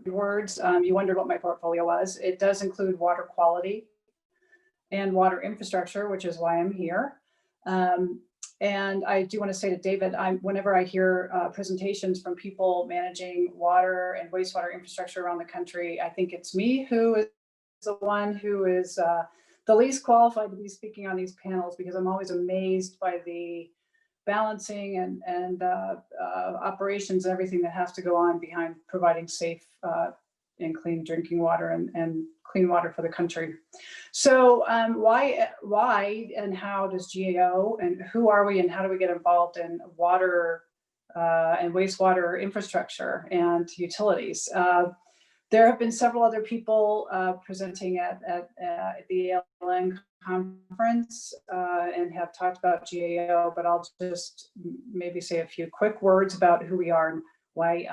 words, you wondered what my portfolio was. It does include water quality and water infrastructure, which is why I'm here. And I do want to say to David, whenever I hear presentations from people managing water and wastewater infrastructure around the country, I think it's me who is the one who is the least qualified to be speaking on these panels, because I'm always amazed by the balancing and operations and everything that has to go on behind providing safe and clean drinking water and clean water for the country. So why and how does GAO, and who are we and how do we get involved in water and wastewater infrastructure and utilities? There have been several other people presenting at the ALN conference and have talked about GAO, but I'll just maybe say a few quick words about who we are and why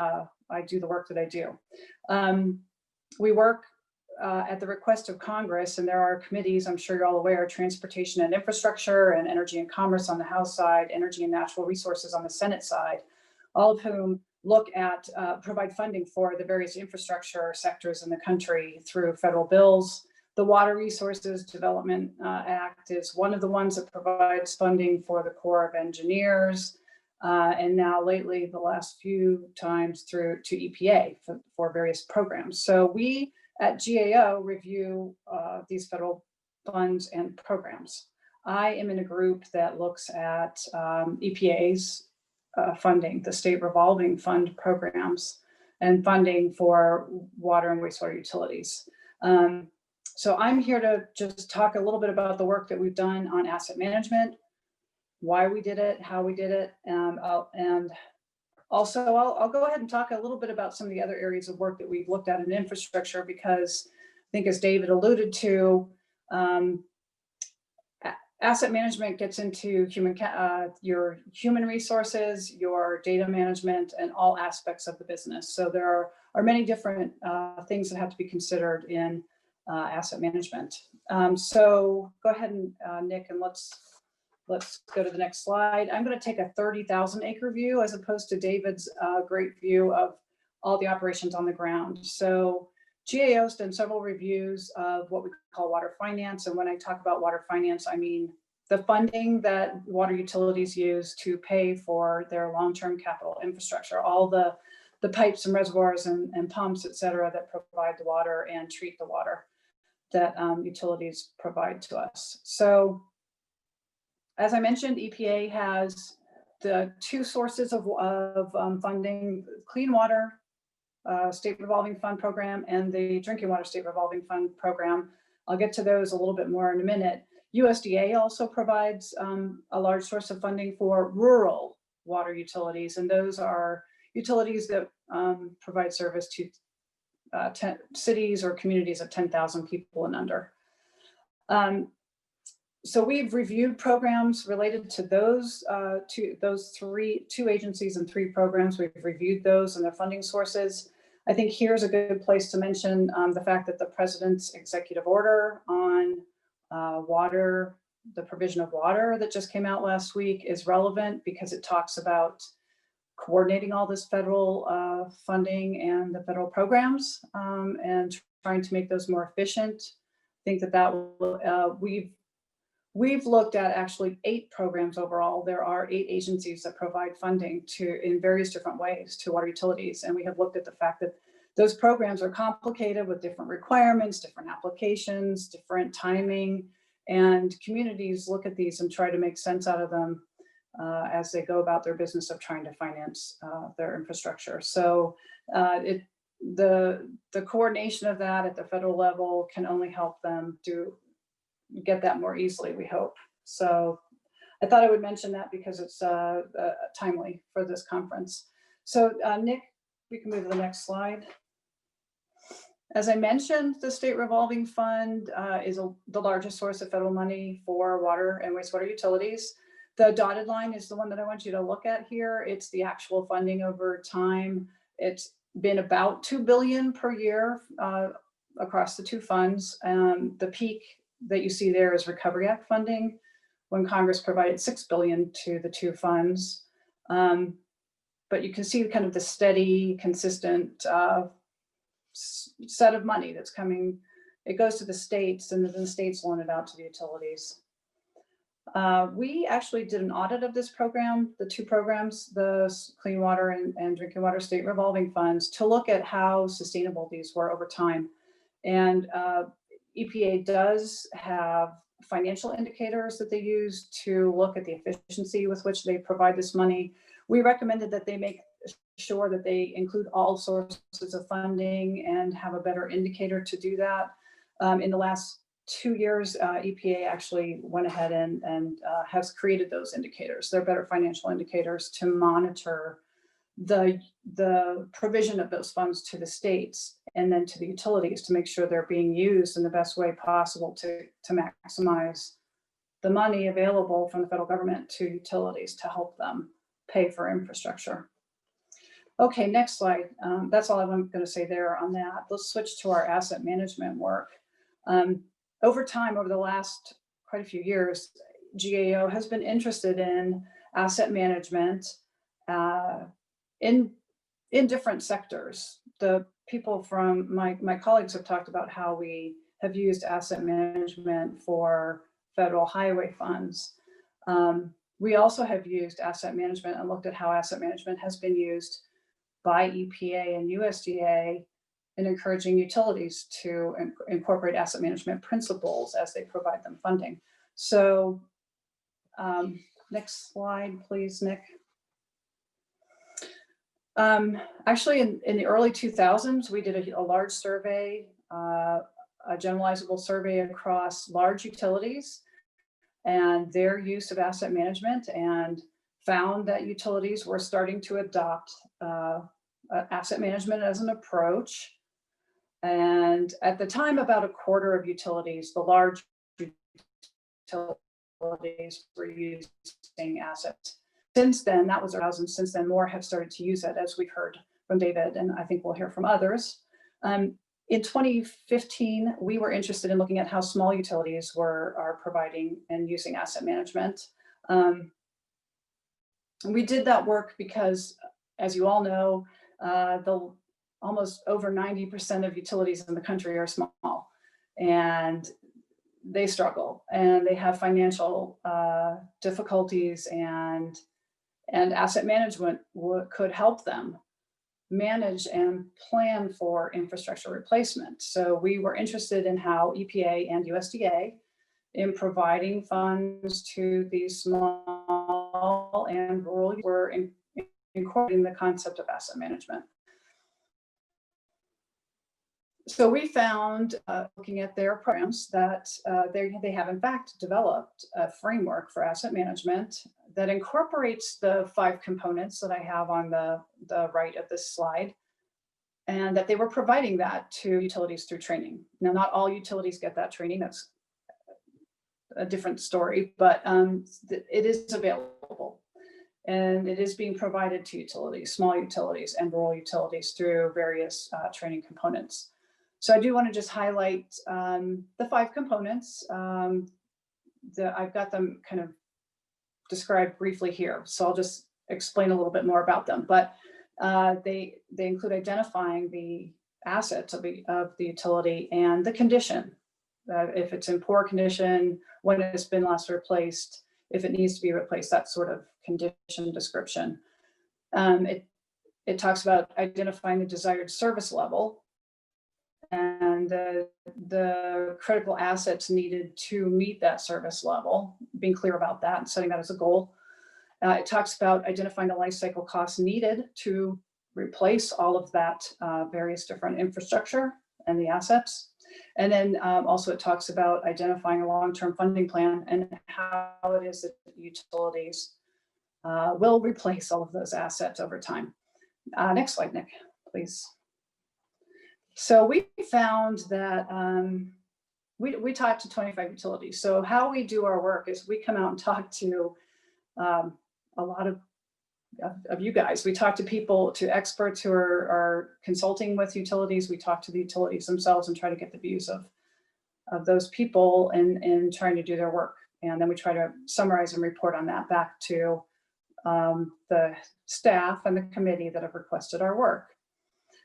I do the work that I do. We work at the request of Congress, and there are committees, I'm sure you're all aware, Transportation and Infrastructure and Energy and Commerce on the House side, Energy and Natural Resources on the Senate side, all of whom look at, provide funding for the various infrastructure sectors in the country through federal bills. The Water Resources Development Act is one of the ones that provides funding for the Corps of Engineers, and now lately, the last few times through to EPA for various programs. So we at GAO review these federal funds and programs. I am in a group that looks at EPA's funding, the state revolving fund programs, and funding for water and wastewater utilities. So I'm here to just talk a little bit about the work that we've done on asset management, why we did it, how we did it, and also I'll go ahead and talk a little bit about some of the other areas of work that we've looked at in infrastructure, because I think, as David alluded to, asset management gets into your human resources, your data management, and all aspects of the business. So there are many different things that have to be considered in asset management. So go ahead and Nick, and let's go to the next slide. I'm going to take a 30,000 acre view as opposed to David's great view of all the operations on the ground. So GAO's done several reviews of what we call water finance. And when I talk about water finance, I mean the funding that water utilities use to pay for their long-term capital infrastructure, all the pipes and reservoirs and pumps, et cetera, that provide the water and treat the water that utilities provide to us. So as I mentioned, EPA has the two sources of funding: Clean Water State Revolving Fund Program and the Drinking Water State Revolving Fund Program. I'll get to those a little bit more in a minute. USDA also provides a large source of funding for rural water utilities, and those are utilities that provide service to 10 cities or communities of 10,000 people and under. So we've reviewed programs related to those two agencies and 3 programs. We've reviewed those and their funding sources. I think here's a good place to mention the fact that the president's executive order on water, the provision of water that just came out last week, is relevant because it talks about coordinating all this federal funding and the federal programs and trying to make those more efficient. I think that we've looked at actually 8 programs overall. There are 8 agencies that provide funding in various different ways to water utilities. And we have looked at the fact that those programs are complicated with different requirements, different applications, different timing, and communities look at these and try to make sense out of them as they go about their business of trying to finance their infrastructure. So the coordination of that at the federal level can only help them get that more easily, we hope. So I thought I would mention that because it's timely for this conference. So Nick, we can move to the next slide. As I mentioned, the State Revolving Fund is the largest source of federal money for water and wastewater utilities. The dotted line is the one that I want you to look at here. It's the actual funding over time. It's been about $2 billion per year across the 2 funds. The peak that you see there is Recovery Act funding, when Congress provided $6 billion to the 2 funds. But you can see kind of the steady, consistent set of money that's coming. It goes to the states, and then the states loan it out to the utilities. We actually did an audit of this program, the two programs, the Clean Water and Drinking Water State Revolving Funds, to look at how sustainable these were over time. And EPA does have financial indicators that they use to look at the efficiency with which they provide this money. We recommended that they make sure that they include all sources of funding and have a better indicator to do that. In the last 2 years, EPA actually went ahead and has created those indicators. They're better financial indicators to monitor the provision of those funds to the states and then to the utilities to make sure they're being used in the best way possible to maximize the money available from the federal government to utilities to help them pay for infrastructure. Okay, next slide. That's all I'm going to say there on that. Let's switch to our asset management work. Over time, over the last quite a few years, GAO has been interested in asset management in different sectors. The people from my colleagues have talked about how we have used asset management for federal highway funds. We also have used asset management and looked at how asset management has been used by EPA and USDA in encouraging utilities to incorporate asset management principles as they provide them funding. So next slide, please, Nick. Actually, in the early 2000s, we did a large survey, a generalizable survey across large utilities and their use of asset management, and found that utilities were starting to adopt asset management as an approach. And at the time, about a quarter of utilities, the large utilities, were using assets. Since then, that was 2000, since then more have started to use it, as we've heard from David, and I think we'll hear from others. In 2015, we were interested in looking at how small utilities are providing and using asset management. We did that work because, as you all know, almost over 90% of utilities in the country are small, and they struggle and they have financial difficulties, and asset management could help them manage and plan for infrastructure replacement. So we were interested in how EPA and USDA, in providing funds to these small and rural, were incorporating the concept of asset management. So we found, looking at their programs, that they have in fact developed a framework for asset management that incorporates the 5 components that I have on the right of this slide, and that they were providing that to utilities through training. Now, not all utilities get that training. That's a different story, but it is available. And it is being provided to utilities, small utilities and rural utilities, through various training components. So I do want to just highlight the 5 components. I've got them kind of described briefly here, so I'll just explain a little bit more about them. But they include identifying the assets of the utility and the condition. If it's in poor condition, when it's been last replaced, if it needs to be replaced, that sort of condition description. It talks about identifying the desired service level and the critical assets needed to meet that service level, being clear about that and setting that as a goal. It talks about identifying the life cycle costs needed to replace all of that various different infrastructure and the assets. And then also it talks about identifying a long-term funding plan and how it is that utilities will replace all of those assets over time. Next slide, Nick, please. So we found that we talked to 25 utilities. So how we do our work is we come out and talk to a lot of you guys. We talk to people, to experts who are consulting with utilities. We talk to the utilities themselves and try to get the views of those people in trying to do their work. And then we try to summarize and report on that back to the staff and the committee that have requested our work.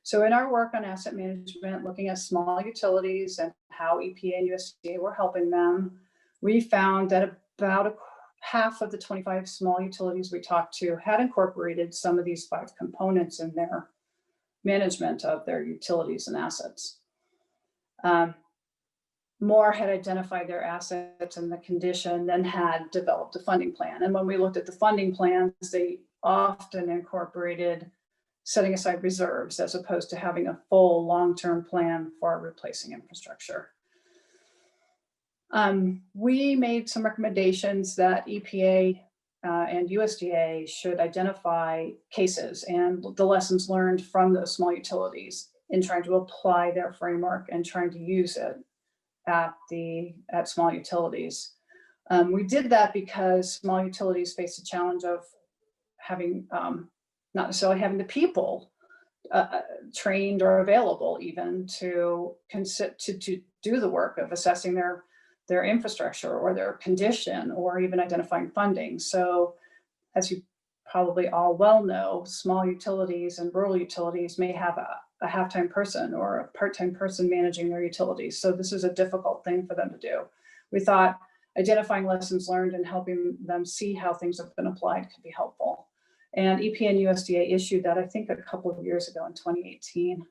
So in our work on asset management, looking at small utilities and how EPA and USDA were helping them, we found that about half of the 25 small utilities we talked to had incorporated some of these 5 components in their management of their utilities and assets. More had identified their assets and the condition, then had developed a funding plan. And when we looked at the funding plans, they often incorporated setting aside reserves as opposed to having a full long-term plan for replacing infrastructure. We made some recommendations that EPA and USDA should identify cases and the lessons learned from those small utilities in trying to apply their framework and trying to use it at small utilities. We did that because small utilities face the challenge of having not necessarily having the people trained or available even to do the work of assessing their infrastructure or their condition or even identifying funding. So as you probably all well know, small utilities and rural utilities may have a half-time person or a part-time person managing their utilities. So this is a difficult thing for them to do. We thought identifying lessons learned and helping them see how things have been applied could be helpful. And EPA and USDA issued that, I think, a couple of years ago in 2018.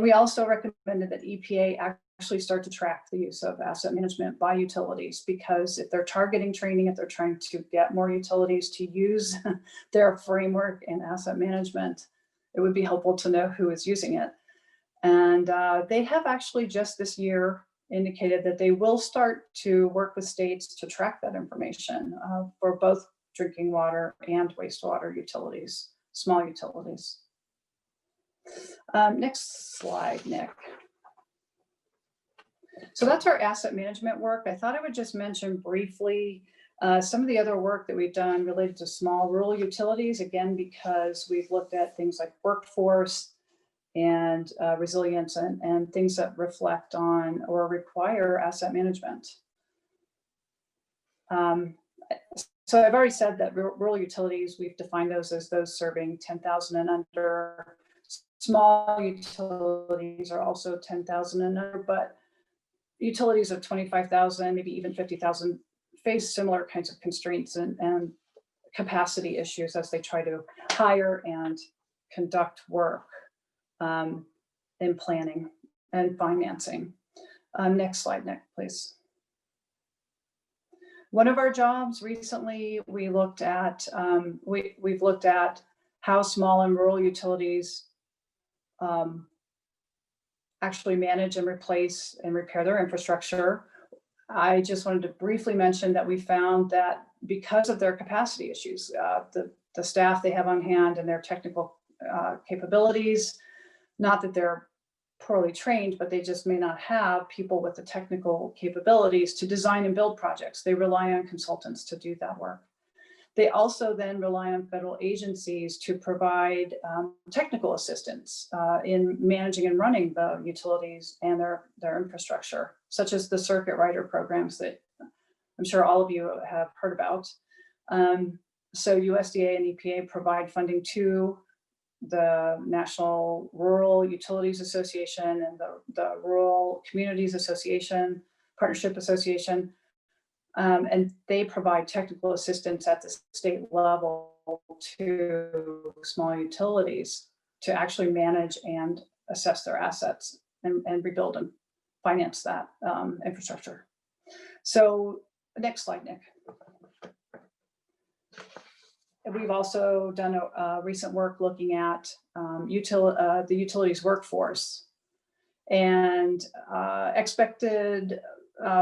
We also recommended that EPA actually start to track the use of asset management by utilities, because if they're targeting training, if they're trying to get more utilities to use their framework in asset management, it would be helpful to know who is using it. And they have actually just this year indicated that they will start to work with states to track that information for both drinking water and wastewater utilities, small utilities. Next slide, Nick. So that's our asset management work. I thought I would just mention briefly some of the other work that we've done related to small rural utilities, again, because we've looked at things like workforce and resilience and things that reflect on or require asset management. So I've already said that rural utilities, we've defined those as those serving 10,000 and under. Small utilities are also 10,000 and under, but utilities of 25,000, maybe even 50,000 face similar kinds of constraints and capacity issues as they try to hire and conduct work in planning and financing. Next slide, Nick, please. One of our jobs recently, we looked at, we've looked at how small and rural utilities actually manage and replace and repair their infrastructure. I just wanted to briefly mention that we found that because of their capacity issues, the staff they have on hand and their technical capabilities, not that they're poorly trained, but they just may not have people with the technical capabilities to design and build projects. They rely on consultants to do that work. They also then rely on federal agencies to provide technical assistance in managing and running the utilities and their infrastructure, such as the circuit rider programs that I'm sure all of you have heard about. So USDA and EPA provide funding to the National Rural Utilities Association and the Rural Communities Association, Partnership Association. And they provide technical assistance at the state level to small utilities to actually manage and assess their assets and rebuild and finance that infrastructure. So next slide, Nick. We've also done a recent work looking at the utilities workforce and expected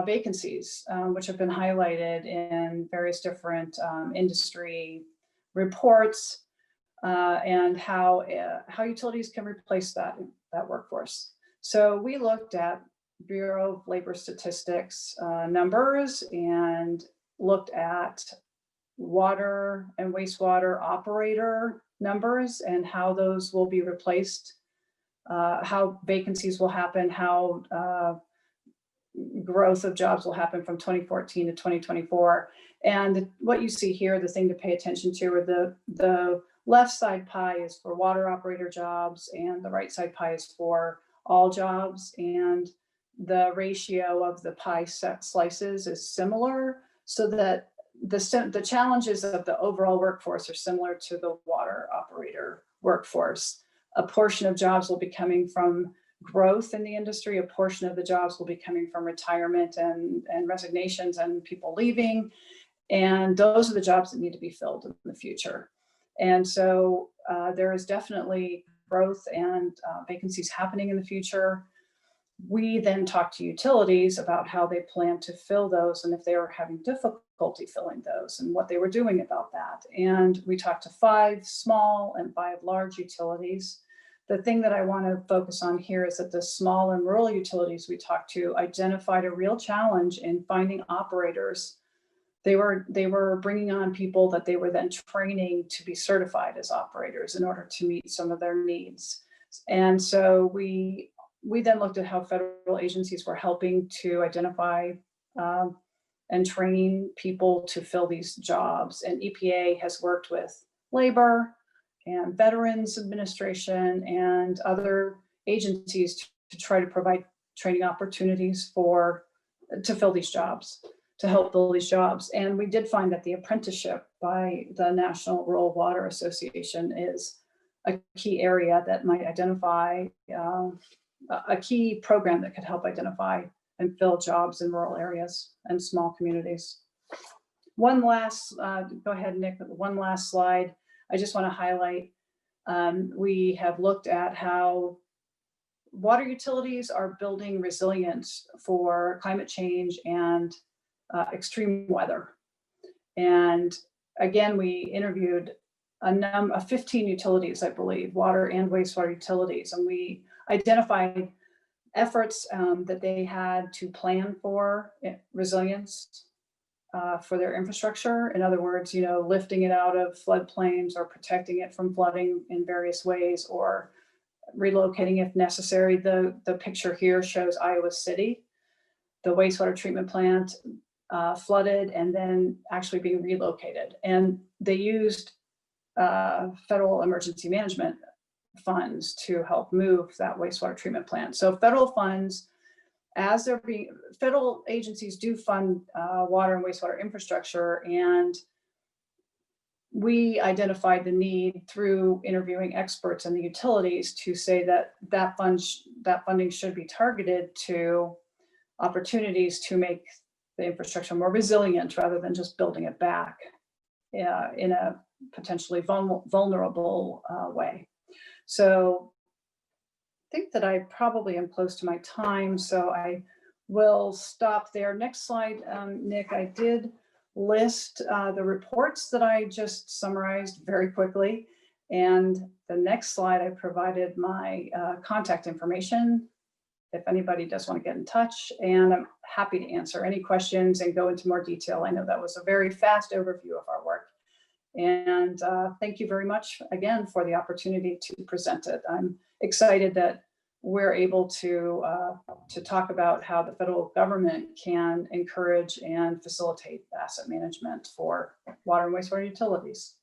vacancies, which have been highlighted in various different industry reports, and how utilities can replace that workforce. So we looked at Bureau of Labor Statistics numbers and looked at water and wastewater operator numbers and how those will be replaced, how vacancies will happen, how growth of jobs will happen from 2014 to 2024. And what you see here, the thing to pay attention to are the left side pie is for water operator jobs, and the right side pie is for all jobs. And the ratio of the pie set slices is similar, so that the challenges of the overall workforce are similar to the water operator workforce. A portion of jobs will be coming from growth in the industry. A portion of the jobs will be coming from retirement and resignations and people leaving. And those are the jobs that need to be filled in the future. And so there is definitely growth and vacancies happening in the future. We then talk to utilities about how they plan to fill those and if they were having difficulty filling those and what they were doing about that. And we talked to 5 small and 5 large utilities. The thing that I want to focus on here is that the small and rural utilities we talked to identified a real challenge in finding operators. They were bringing on people that they were then training to be certified as operators in order to meet some of their needs. And so we then looked at how federal agencies were helping to identify and train people to fill these jobs. And EPA has worked with labor and Veterans Administration and other agencies to try to provide training opportunities to fill these jobs, to help fill these jobs. And we did find that the apprenticeship by the National Rural Water Association is a key area that might identify a key program that could help identify and fill jobs in rural areas and small communities. One last, go ahead, Nick, one last slide. I just want to highlight, we have looked at how water utilities are building resilience for climate change and extreme weather. And again, we interviewed a 15 utilities, I believe, water and wastewater utilities, and we identified efforts that they had to plan for resilience for their infrastructure. In other words, lifting it out of floodplains or protecting it from flooding in various ways or relocating if necessary. The picture here shows Iowa City, the wastewater treatment plant flooded and then actually being relocated. And they used federal emergency management funds to help move that wastewater treatment plant. So federal funds, federal agencies do fund water and wastewater infrastructure, and we identified the need through interviewing experts in the utilities to say that funding should be targeted to opportunities to make the infrastructure more resilient rather than just building it back in a potentially vulnerable way. So I think that I probably am close to my time, so I will stop there. Next slide, Nick. I did list the reports that I just summarized very quickly. And the next slide, I provided my contact information if anybody does want to get in touch. And I'm happy to answer any questions and go into more detail. I know that was a very fast overview of our work. And thank you very much again for the opportunity to present it. I'm excited that we're able to talk about how the federal government can encourage and facilitate asset management for water and wastewater utilities.